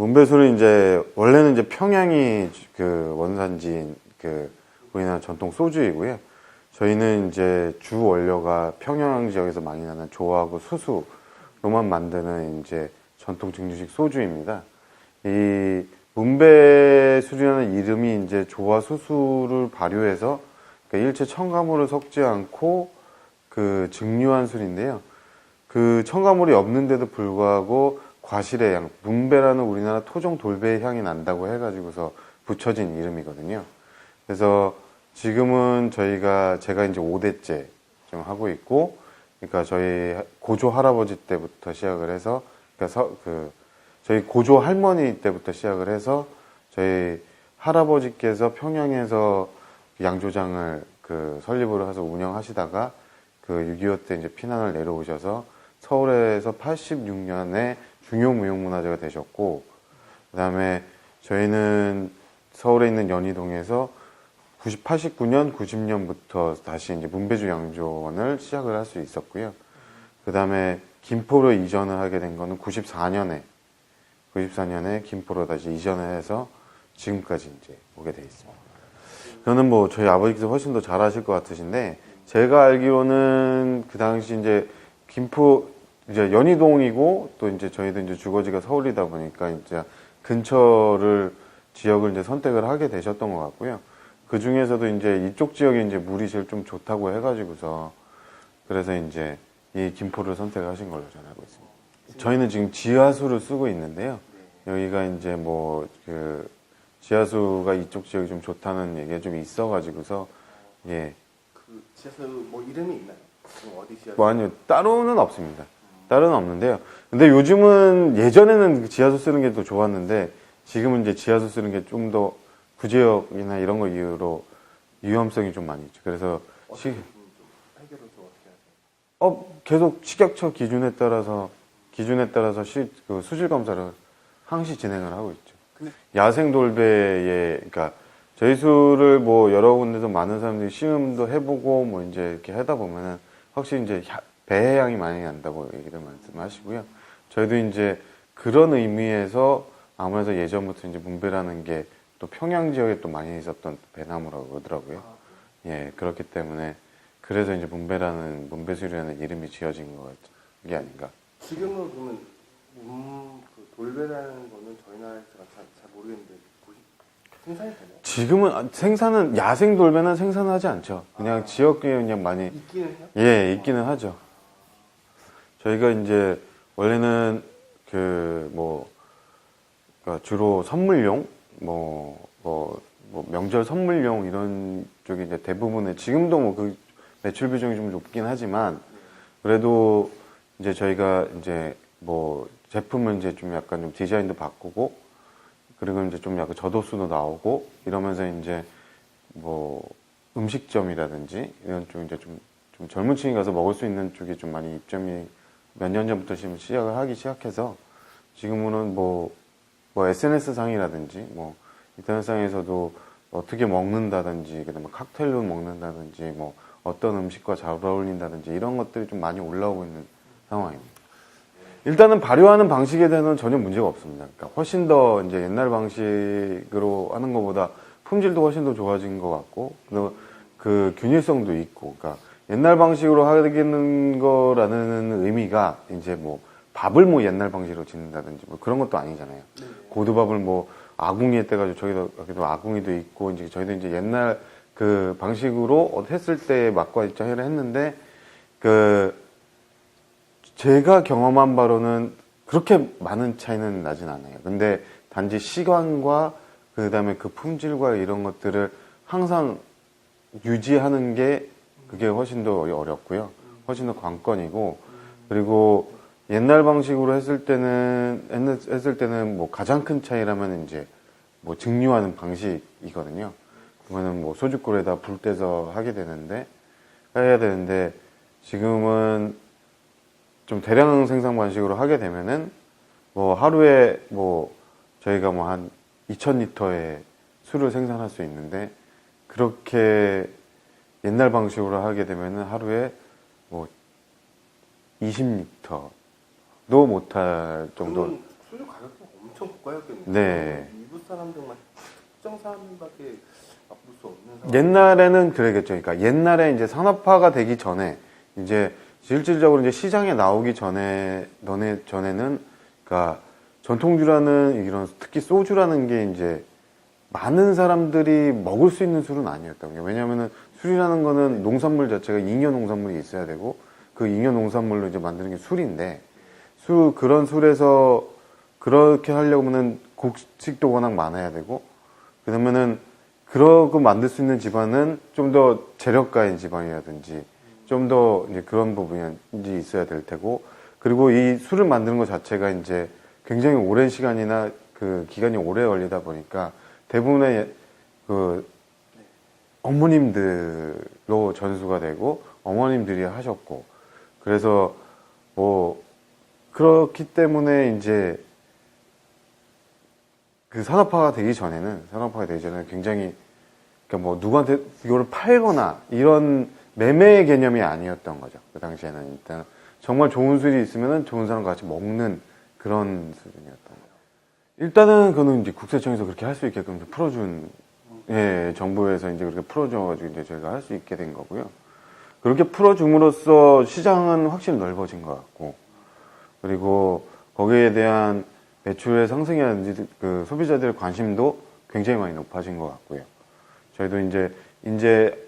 문배술은 이제 원래는 이제 평양이 그 원산지인 그 우리나라 전통 소주이고요. 저희는 이제 주 원료가 평양 지역에서 많이 나는 조하고 수수로만 만드는 이제 전통 증류식 소주입니다. 이 문배술이라는 이름이 이제 조와 수수를 발효해서 그러니까 일체 첨가물을 섞지 않고 그 증류한 술인데요. 그 첨가물이 없는데도 불구하고 과실의 향, 문배라는 우리나라 토종 돌배의 향이 난다고 해가지고서 붙여진 이름이거든요. 그래서 지금은 제가 이제 5대째 좀 하고 있고, 그러니까 저희 고조 할아버지 때부터 시작을 해서, 그러니까 저희 고조 할머니 때부터 시작을 해서, 저희 할아버지께서 평양에서 양조장을 설립을 해서 운영하시다가, 6.25 때 이제 피난을 내려오셔서 서울에서 86년에 중요무형문화재가 되셨고, 그 다음에 저희는 서울에 있는 연희동에서 89년, 90년부터 다시 이제 문배주 양조원을 시작을 할 수 있었고요. 그 다음에 김포로 이전을 하게 된 거는 94년에 김포로 다시 이전을 해서 지금까지 이제 오게 돼 있습니다. 저는 뭐 저희 아버지께서 훨씬 더 잘하실 것 같으신데, 제가 알기로는 그 당시 이제 김포, 이제 연희동이고 또 이제 저희도 이제 주거지가 서울이다 보니까 이제 지역을 이제 선택을 하게 되셨던 것 같고요. 그 중에서도 이제 이쪽 지역이 이제 물이 제일 좀 좋다고 해가지고서 그래서 이제 이 김포를 선택하신 걸로 저는 알고 있습니다. 저희는 지금 지하수를 쓰고 있는데요. 여기가 이제 지하수가 이쪽 지역이 좀 좋다는 얘기가 좀 있어가지고서 예. 그 지하수 뭐 이름이 있나요? 어디 지하수? 뭐 아니요, 따로는 없습니다. 따로는 없는데요. 근데 요즘은 예전에는 지하수 쓰는 게 더 좋았는데 지금은 이제 지하수 쓰는 게 좀 더 구제역이나 이런 거 이유로 위험성이 좀 많이 있죠. 그래서 해결을 좀 어떻게 하세요? 계속 식약처 기준에 따라서 그 수질 검사를 항시 진행을 하고 있죠. 근데 야생 돌배에 그러니까 저희 술을 뭐 여러 군데서 많은 사람들이 시음도 해보고 뭐 이제 이렇게 하다 보면은 확실히 이제 배해향이 많이 난다고 얘기를 말씀하시고요. 저희도 이제 그런 의미에서 아무래도 예전부터 이제 문배라는 게 또 평양 지역에 또 많이 있었던 배나무라고 그러더라고요. 예, 그렇기 때문에 그래서 이제 문배술이라는 이름이 지어진 게 아닌가. 지금은 그러면 그 돌배라는 거는 저희 나라에서 잘 모르겠는데 생산이 되나요? 지금은 야생 돌배는 생산하지 않죠. 그냥 지역에 그냥 많이 있기는 해요? 예, 있기는 하죠. 저희가 이제 원래는 그러니까 주로 선물용 명절 선물용 이런 쪽이 이제 대부분의 지금도 뭐 그 매출 비중이 좀 높긴 하지만 그래도 이제 저희가 이제 뭐 제품을 이제 좀 약간 좀 디자인도 바꾸고 그리고 이제 좀 약간 저도수도 나오고 이러면서 이제 뭐 음식점이라든지 이런 쪽 이제 좀 젊은 층이 가서 먹을 수 있는 쪽이 좀 많이 입점이 몇 년 전부터 지금 시작을 하기 시작해서 지금은 뭐 SNS 상이라든지 뭐 인터넷 상에서도 어떻게 먹는다든지 그다음에 칵테일로 먹는다든지 뭐 어떤 음식과 잘 어울린다든지 이런 것들이 좀 많이 올라오고 있는 상황입니다. 일단은 발효하는 방식에 대해서는 전혀 문제가 없습니다. 그러니까 훨씬 더 이제 옛날 방식으로 하는 것보다 품질도 훨씬 더 좋아진 것 같고, 그리고 그 균일성도 있고, 그러니까 옛날 방식으로 하는 거라는 의미가 이제 뭐 밥을 뭐 옛날 방식으로 짓는다든지 뭐 그런 것도 아니잖아요. 네. 고두밥을 뭐 아궁이에 떼가지고 여기도 아궁이도 있고, 이제 저희도 이제 옛날 그 방식으로 했을 때 맛과 입장을 했는데, 제가 경험한 바로는 그렇게 많은 차이는 나진 않아요. 근데 단지 시간과 그 다음에 그 품질과 이런 것들을 항상 유지하는 게 그게 훨씬 더 어렵고요. 훨씬 더 관건이고, 그리고 옛날 방식으로 했을 때는 뭐 가장 큰 차이라면 이제 뭐 증류하는 방식이거든요. 그거는 뭐 소주골에다 불 떼서 해야 되는데 지금은 좀 대량 생산 방식으로 하게 되면은 뭐 하루에 뭐 저희가 뭐 한 2,000리터의 술을 생산할 수 있는데 그렇게 옛날 방식으로 하게 되면은 하루에 뭐 20리터도 못할 정도. 수주 가격도 엄청 엄청 고가였겠네요. 네. 일부 사람들만 특정 사람들밖에 맛볼 수 없는 상황. 옛날에는 그러겠죠. 그러니까 옛날에 이제 산업화가 되기 전에 이제 실질적으로 이제 시장에 나오기 전에는 그러니까 전통주라는 이런 특히 소주라는 게 이제 많은 사람들이 먹을 수 있는 술은 아니었던 게 왜냐하면은 술이라는 거는 농산물 자체가 잉여 농산물이 있어야 되고 그 잉여 농산물로 이제 만드는 게 술인데 그런 술에서 그렇게 하려면은 곡식도 워낙 많아야 되고 그러면은 그러고 만들 수 있는 집안은 좀 더 재력가인 집안이라든지 좀 더 이제 그런 부분이 있어야 될 테고 그리고 이 술을 만드는 것 자체가 이제 굉장히 오랜 시간이나 그 기간이 오래 걸리다 보니까 대부분의 그 어머님들로 전수가 되고 어머님들이 하셨고 그래서 뭐 그렇기 때문에 이제 그 산업화가 되기 전에는 굉장히 그러니까 뭐 누구한테 이거를 팔거나 이런 매매 개념이 아니었던 거죠. 그 당시에는 일단 정말 좋은 술이 있으면은 좋은 사람과 같이 먹는 그런 수준이었던 거예요. 일단은 그거는 이제 국세청에서 그렇게 할 수 있게끔 풀어준 예, 정부에서 이제 그렇게 풀어줘가지고 이제 저희가 할 수 있게 된 거고요. 그렇게 풀어줌으로써 시장은 확실히 넓어진 것 같고, 그리고 거기에 대한 매출의 상승이라든지 그 소비자들의 관심도 굉장히 많이 높아진 것 같고요. 저희도 이제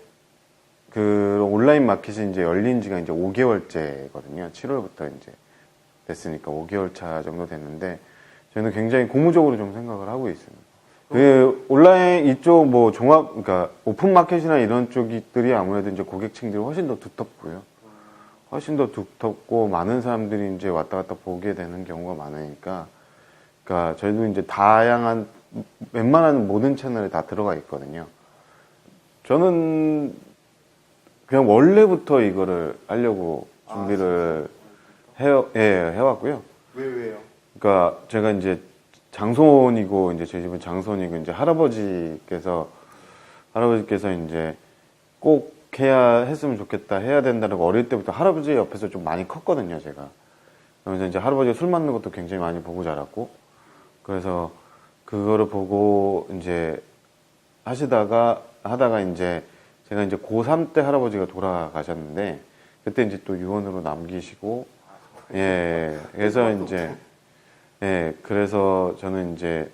그 온라인 마켓이 이제 열린 지가 이제 5개월째거든요. 7월부터 이제 됐으니까 5개월 차 정도 됐는데, 저희는 굉장히 고무적으로 좀 생각을 하고 있습니다. 그 온라인 이쪽 뭐 그러니까 오픈 마켓이나 이런 쪽들이 아무래도 이제 고객층들이 훨씬 더 두텁고요. 훨씬 더 두텁고 많은 사람들이 이제 왔다 갔다 보게 되는 경우가 많으니까, 그러니까 저희도 이제 다양한 웬만한 모든 채널에 다 들어가 있거든요. 저는 그냥 원래부터 이거를 하려고 준비를 해왔고요. 왜요? 그러니까 제가 이제 장손이고 이제 저희 집은 장손이고 이제 할아버지께서 이제 꼭 했으면 좋겠다, 해야 된다고 어릴 때부터 할아버지 옆에서 좀 많이 컸거든요, 제가. 그러면서 이제 할아버지가 술 맞는 것도 굉장히 많이 보고 자랐고, 그래서 그거를 보고 이제 하다가 이제 제가 이제 고3 때 할아버지가 돌아가셨는데, 그때 이제 또 유언으로 남기시고, 예, 그래서 이제, 예, 그래서 저는 이제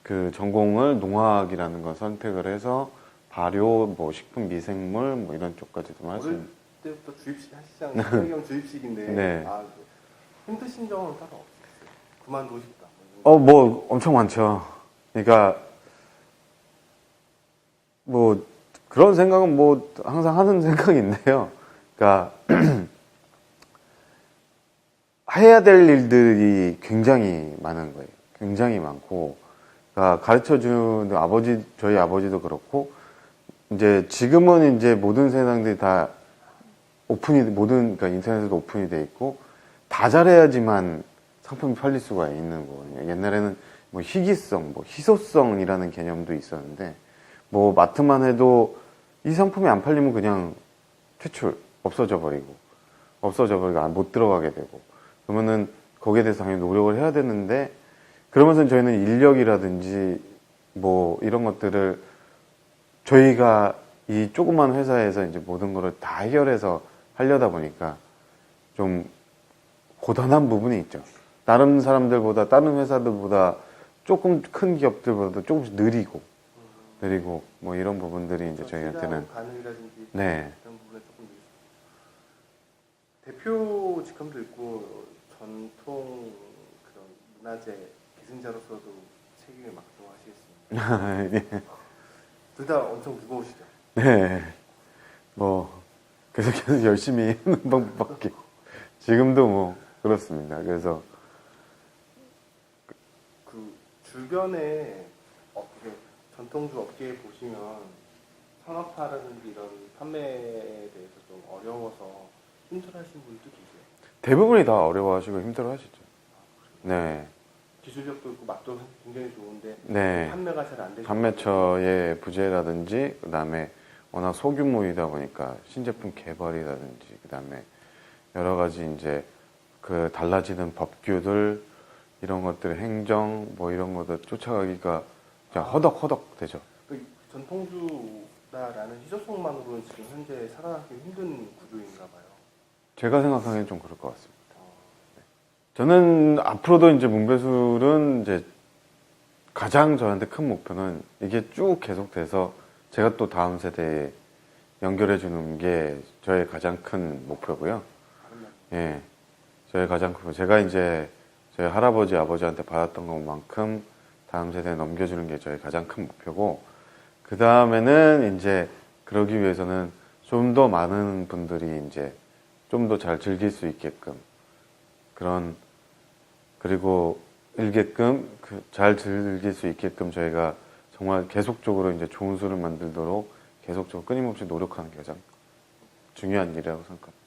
그 전공을 농학이라는 걸 선택을 해서 발효, 뭐 식품 미생물 뭐 이런 쪽까지도 할 수 있는. 어릴 때부터 주입식 하시잖아요. 학경 주입식인데 네. 힘드신 적은 따로 없었어요. 그만두고 싶다. 뭐 엄청 많죠. 그러니까 뭐 그런 생각은 뭐 항상 하는 생각인데요. 그러니까 해야 될 일들이 굉장히 많은 거예요. 굉장히 많고, 그러니까 가르쳐주는 저희 아버지도 그렇고, 이제 지금은 이제 모든 세상들이 다 그러니까 인터넷에도 오픈이 돼 있고, 다 잘해야지만 상품이 팔릴 수가 있는 거거든요. 옛날에는 뭐 희귀성, 뭐 희소성이라는 개념도 있었는데, 뭐 마트만 해도 이 상품이 안 팔리면 그냥 퇴출, 없어져 버리고 못 들어가게 되고, 그러면은 거기에 대해서 당연히 노력을 해야 되는데, 그러면서 저희는 인력이라든지 뭐 이런 것들을 저희가 이 조그만 회사에서 이제 모든 거를 다 해결해서 하려다 보니까 좀 고단한 부분이 있죠. 다른 회사들보다 조금 큰 기업들보다도 조금씩 느리고 뭐 이런 부분들이 이제 저희한테는 가능이라든지 네. 그런 부분에 조금 대표 직함도 있고 전통 그런 문화재 기승자로서도 책임을 맡고 하시겠습니다. 둘 다 엄청 무거우시죠? 네. 뭐 계속 열심히 하는 방법밖에. 지금도 뭐 그렇습니다. 그래서 그 주변에 전통주 업계에 보시면 산업화라든지 이런 판매에 대해서 좀 어려워서 힘들어하시는 분도 계세요. 대부분이 다 어려워하시고 힘들어하시죠. 네. 기술력도 있고 맛도 굉장히 좋은데 네. 판매가 잘 안 되죠. 판매처의 부재라든지 그다음에 워낙 소규모이다 보니까 신제품 개발이라든지 그다음에 여러 가지 이제 그 달라지는 법규들 이런 것들 행정 뭐 이런 것들 쫓아가기가 그냥 허덕허덕 되죠. 그 전통주다라는 희소성만으로는 지금 현재 살아가기 힘든 구조인가 봐요. 제가 생각하기엔 좀 그럴 것 같습니다. 저는 앞으로도 이제 문배술은 이제 가장 저한테 큰 목표는 이게 쭉 계속돼서 제가 또 다음 세대에 연결해 주는 게 저의 가장 큰 목표고요. 예. 저의 가장 큰, 제가 이제 저희 할아버지, 아버지한테 받았던 것만큼 다음 세대에 넘겨주는 게 저의 가장 큰 목표고, 그 다음에는 이제 그러기 위해서는 좀 더 많은 분들이 이제 좀 더 잘 즐길 수 있게끔 그리고 잘 즐길 수 있게끔 저희가 정말 계속적으로 이제 좋은 술을 만들도록 계속적으로 끊임없이 노력하는 게 가장 중요한 일이라고 생각합니다.